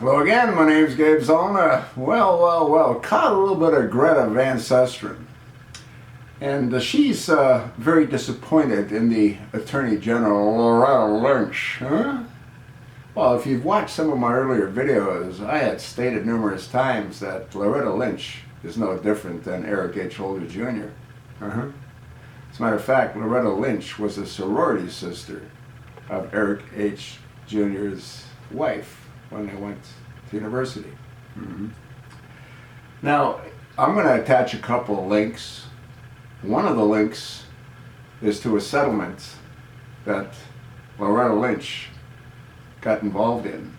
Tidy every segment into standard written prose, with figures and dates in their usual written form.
Hello again, my name's Gabe Zona. Well, caught a little bit of Greta Van Susteren. And she's very disappointed in the Attorney General, Loretta Lynch. Huh? Well, if you've watched some of my earlier videos, I had stated numerous times that Loretta Lynch is no different than Eric H. Holder Jr. As a matter of fact, Loretta Lynch was a sorority sister of Eric H. Jr.'s wife when they went to university. Now, I'm going to attach a couple of links. One of the links is to a settlement that Loretta Lynch got involved in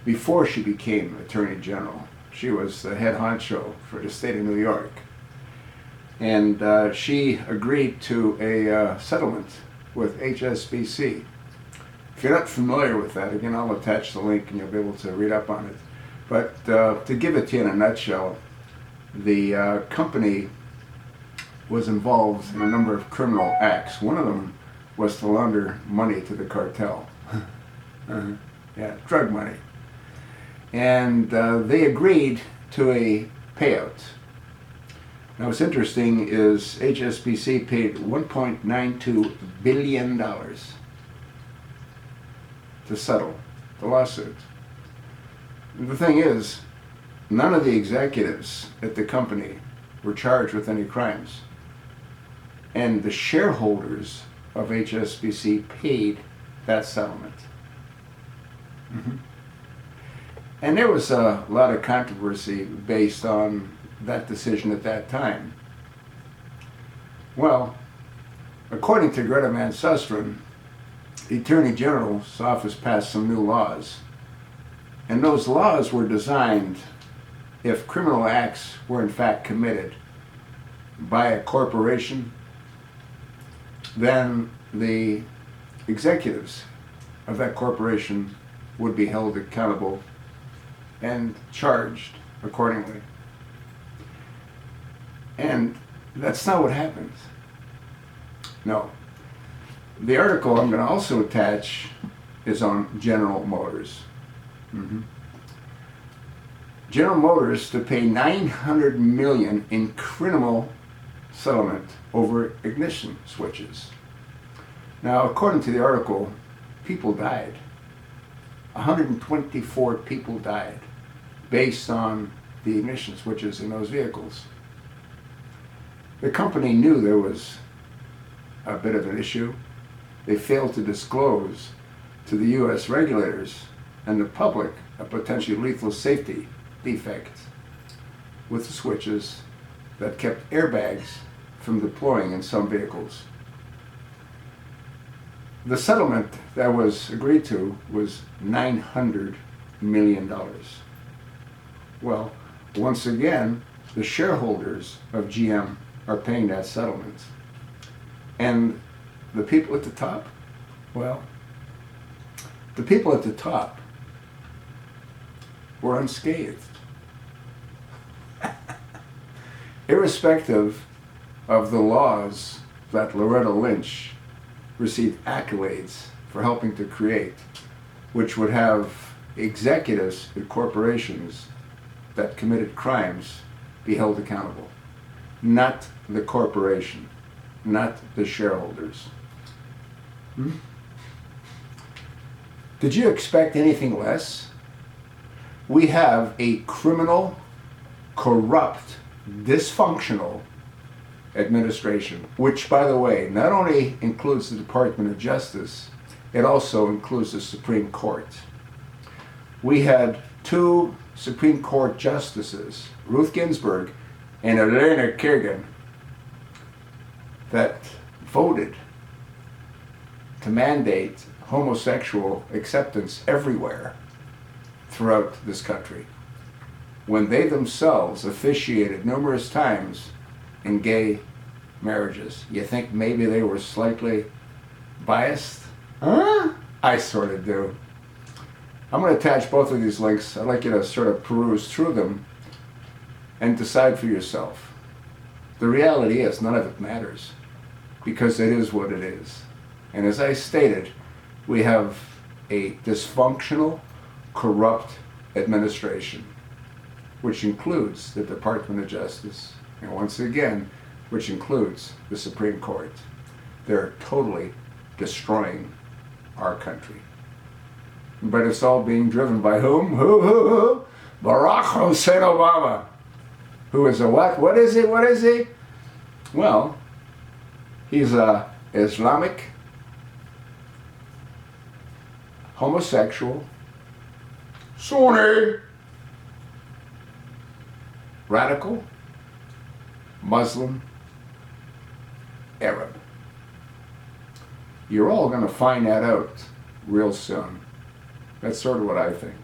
before she became Attorney General. She was the head honcho for the state of New York. And she agreed to a settlement with HSBC. If you're not familiar with that, again, I'll attach the link and you'll be able to read up on it. But to give it to you in a nutshell, the company was involved in a number of criminal acts. One of them was to launder money to the cartel. Yeah, drug money. And they agreed to a payout. Now what's interesting is HSBC paid $1.92 billion to settle the lawsuit. The thing is, none of the executives at the company were charged with any crimes. And the shareholders of HSBC paid that settlement. And there was a lot of controversy based on that decision at that time. Well, according to Greta Van Susteren, the Attorney General's office passed some new laws. And those laws were designed, if criminal acts were in fact committed by a corporation, then the executives of that corporation would be held accountable and charged accordingly. And that's not what happens. No. The article I'm going to also attach is on General Motors. General Motors to pay $900 million in criminal settlement over ignition switches. Now, according to the article, people died. 124 people died based on the ignition switches in those vehicles. The company knew there was a bit of an issue. They failed to disclose to the U.S. regulators and the public a potentially lethal safety defect with the switches that kept airbags from deploying in some vehicles. The settlement that was agreed to was $900 million. Well, once again, the shareholders of GM are paying that settlement. And the people at the top, well, the people at the top were unscathed. Irrespective of the laws that Loretta Lynch received accolades for helping to create, which would have executives at corporations that committed crimes be held accountable. Not the corporation, not the shareholders. Did you expect anything less? We have a criminal, corrupt, dysfunctional administration, which, by the way, not only includes the Department of Justice, it also includes the Supreme Court. We had two Supreme Court justices, Ruth Ginsburg and Elena Kagan, that voted to mandate homosexual acceptance everywhere throughout this country, when they themselves officiated numerous times in gay marriages. You think maybe they were slightly biased? Huh? I sort of do. I'm going to attach both of these links. I'd like you to sort of peruse through them and decide for yourself. The reality is none of it matters, because it is what it is. And as I stated, we have a dysfunctional, corrupt administration, which includes the Department of Justice, and once again, which includes the Supreme Court. They're totally destroying our country. But it's all being driven by whom? Who? Barack Hussein Obama. Who is a what? What is he? What is he? Well, he's a Islamic, homosexual, Sunni, radical, Muslim, Arab. You're all going to find that out real soon. That's sort of what I think.